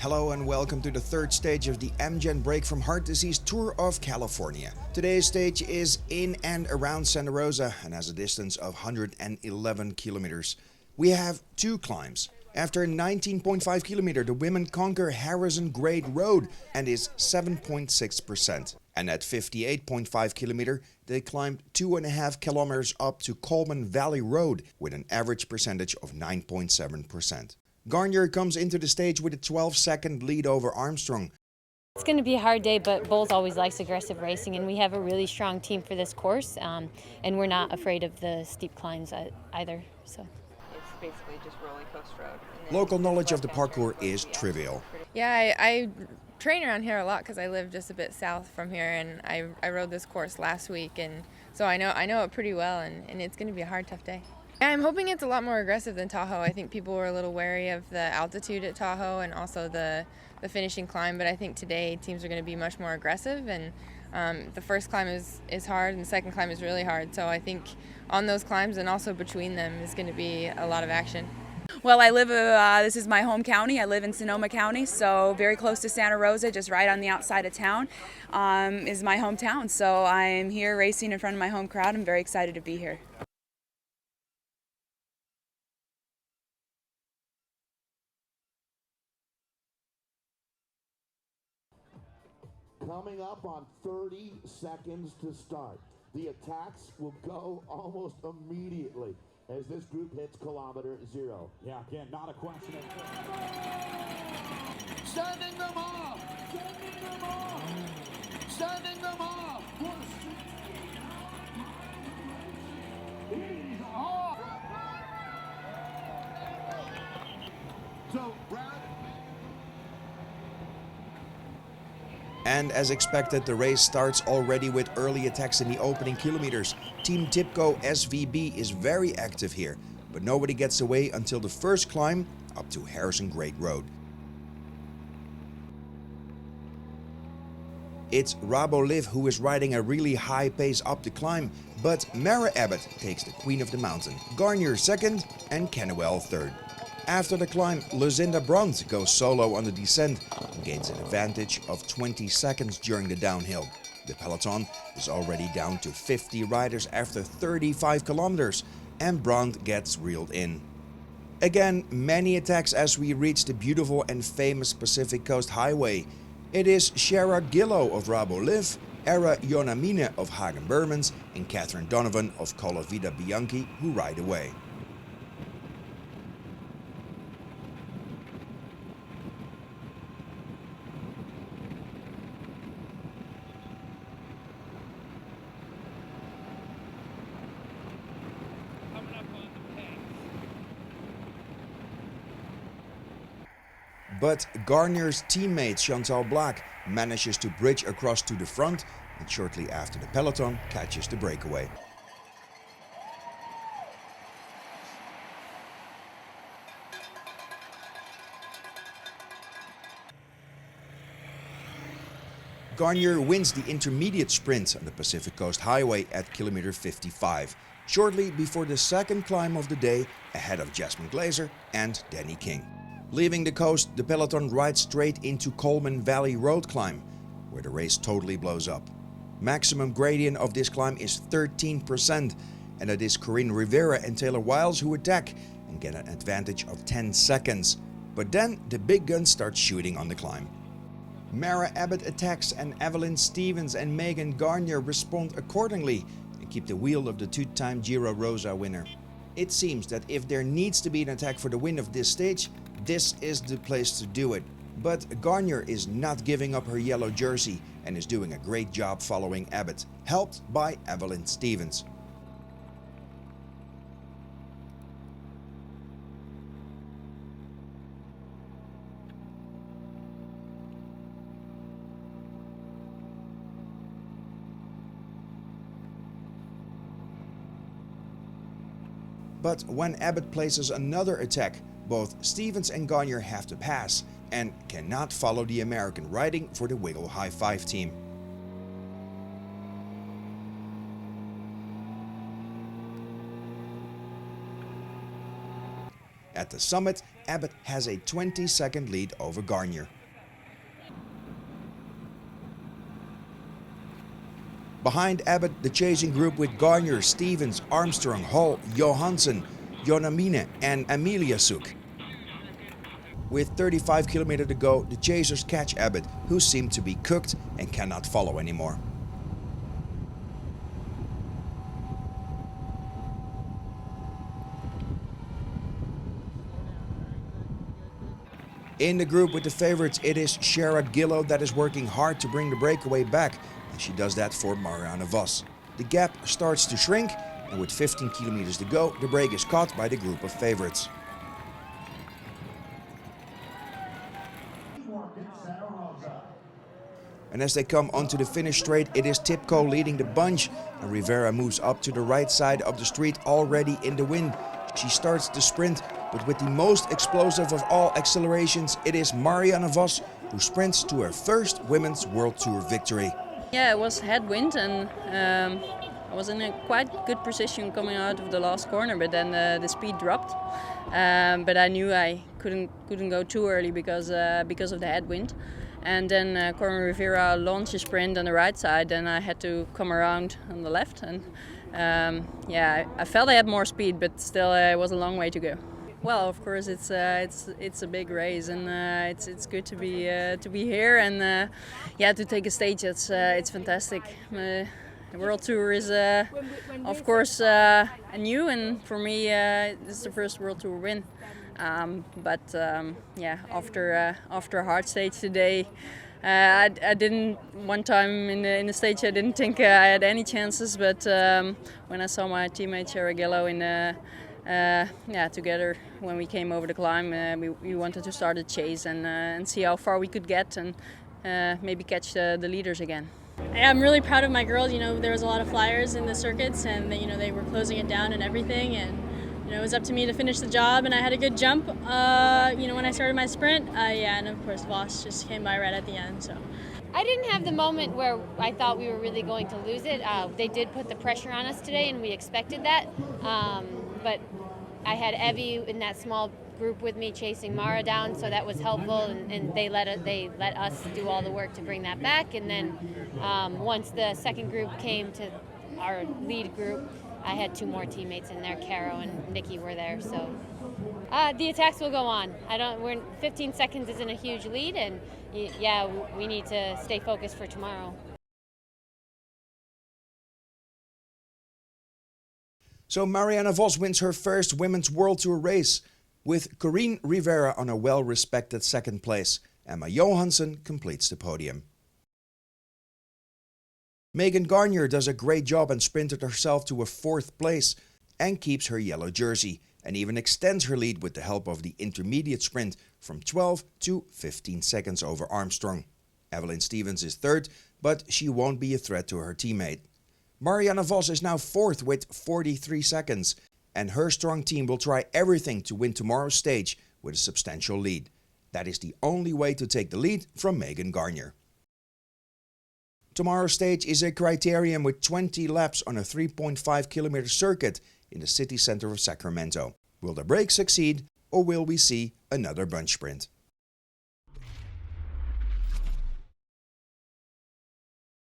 Hello and welcome to the third stage of the Amgen Break from Heart Disease Tour of California. Today's stage is in and around Santa Rosa and has a distance of 111 kilometers. We have two climbs. After 19.5 kilometers, the women conquer Harrison Grade Road and is 7.6%. And at 58.5 kilometers, they climbed 2.5 kilometers up to Coleman Valley Road with an average percentage of 9.7%. Garnier comes into the stage with a 12-second lead over Armstrong. It's going to be a hard day, but Bowles always likes aggressive racing, and we have a really strong team for this course, and we're not afraid of the steep climbs either. So it's basically just roller coaster road. Local knowledge of the parkour is trivial. Yeah, I train around here a lot because I live just a bit south from here, and I rode this course last week, and so I know it pretty well, and it's going to be a hard, tough day. I'm hoping it's a lot more aggressive than Tahoe. I think people were a little wary of the altitude at Tahoe and also the finishing climb, but I think today teams are going to be much more aggressive, and the first climb is hard and the second climb is really hard. So I think on those climbs and also between them is going to be a lot of action. Well, I live, this is my home county. I live in Sonoma County, so very close to Santa Rosa, just right on the outside of town is my hometown. So I'm here racing in front of my home crowd. I'm very excited to be here. Coming up on 30 seconds to start. The attacks will go almost immediately as this group hits kilometer zero. Yeah, again, not a question. Sending them off! Sending them off! Sending them off! He's off! So, Brad. And as expected, the race starts already with early attacks in the opening kilometers. Team Tipco SVB is very active here, but nobody gets away until the first climb up to Harrison Grade Road. It's Raboliv who is riding a really high pace up the climb, but Mara Abbott takes the Queen of the Mountain, Garnier second and Kennewell third. After the climb, Lucinda Brandt goes solo on the descent and gains an advantage of 20 seconds during the downhill. The peloton is already down to 50 riders after 35 kilometers, and Brandt gets reeled in. Again, many attacks as we reach the beautiful and famous Pacific Coast Highway. It is Shara Gillow of Raboliv, Era Yonamine of Hagen Bermans, and Catherine Donovan of Colavida Bianchi who ride away. But Garnier's teammate Chantal Black manages to bridge across to the front and shortly after the peloton catches the breakaway. Garnier wins the intermediate sprint on the Pacific Coast Highway at kilometer 55, shortly before the second climb of the day ahead of Jasmine Glazer and Danny King. Leaving the coast, the peloton rides straight into Coleman Valley Road climb, where the race totally blows up. Maximum gradient of this climb is 13%, and it is Corinne Rivera and Taylor Wiles who attack and get an advantage of 10 seconds. But then the big guns start shooting on the climb. Mara Abbott attacks and Evelyn Stevens and Megan Garnier respond accordingly and keep the wheel of the two-time Giro Rosa winner. It seems that if there needs to be an attack for the win of this stage, this is the place to do it. But Garnier is not giving up her yellow jersey and is doing a great job following Abbott, helped by Evelyn Stevens. But when Abbott places another attack, both Stevens and Garnier have to pass and cannot follow the American riding for the Wiggle High Five team. At the summit, Abbott has a 20-second lead over Garnier. Behind Abbott, the chasing group with Garnier, Stevens, Armstrong, Hall, Johansson, Jonamine and Amelia Suk. With 35 km to go, the chasers catch Abbott, who seem to be cooked and cannot follow anymore. In the group with the favorites, it is Shara Gillow that is working hard to bring the breakaway back, and she does that for Marianne Vos. The gap starts to shrink, and with 15 kilometers to go, the break is caught by the group of favorites. And as they come onto the finish straight, it is Tipco leading the bunch, and Rivera moves up to the right side of the street already in the wind. She starts the sprint, but with the most explosive of all accelerations, it is Marianne Vos who sprints to her first Women's World Tour victory. Yeah, it was headwind, and I was in a quite good position coming out of the last corner, but then the speed dropped. But I knew I couldn't go too early because of the headwind. And then Coleman Rivera launched a sprint on the right side, and I had to come around on the left. And yeah, I felt I had more speed, but still it was a long way to go. Well, of course, it's a big race, and it's good to be here, and yeah, to take a stage. It's fantastic. The World Tour is of course new, and for me this is the first World Tour win. But yeah, after a hard stage today, I didn't. One time in the stage, I didn't think I had any chances. But when I saw my teammate Shara Gillow yeah, together when we came over the climb, we wanted to start a chase and see how far we could get, and maybe catch the leaders again. I'm really proud of my girls. You know, there was a lot of flyers in the circuits, and you know, they were closing it down and everything, and you know, it was up to me to finish the job, and I had a good jump. You know, when I started my sprint, yeah, and of course Vos just came by right at the end. So I didn't have the moment where I thought we were really going to lose it. They did put the pressure on us today, and we expected that. But I had Evie in that small group with me chasing Mara down, so that was helpful, and they let us do all the work to bring that back. And then once the second group came to our lead group, I had two more teammates in there. Caro and Nikki were there, so the attacks will go on. 15 seconds isn't a huge lead, and yeah, we need to stay focused for tomorrow. So Marianne Vos wins her first Women's World Tour race, with Corinne Rivera on a well-respected second place. Emma Johansson completes the podium. Megan Garnier does a great job and sprinted herself to a fourth place and keeps her yellow jersey, and even extends her lead with the help of the intermediate sprint from 12 to 15 seconds over Armstrong. Evelyn Stevens is third, but she won't be a threat to her teammate. Marianne Vos is now fourth with 43 seconds, and her strong team will try everything to win tomorrow's stage with a substantial lead. That is the only way to take the lead from Megan Garnier. Tomorrow's stage is a criterium with 20 laps on a 3.5 kilometer circuit in the city center of Sacramento. Will the break succeed, or will we see another bunch sprint?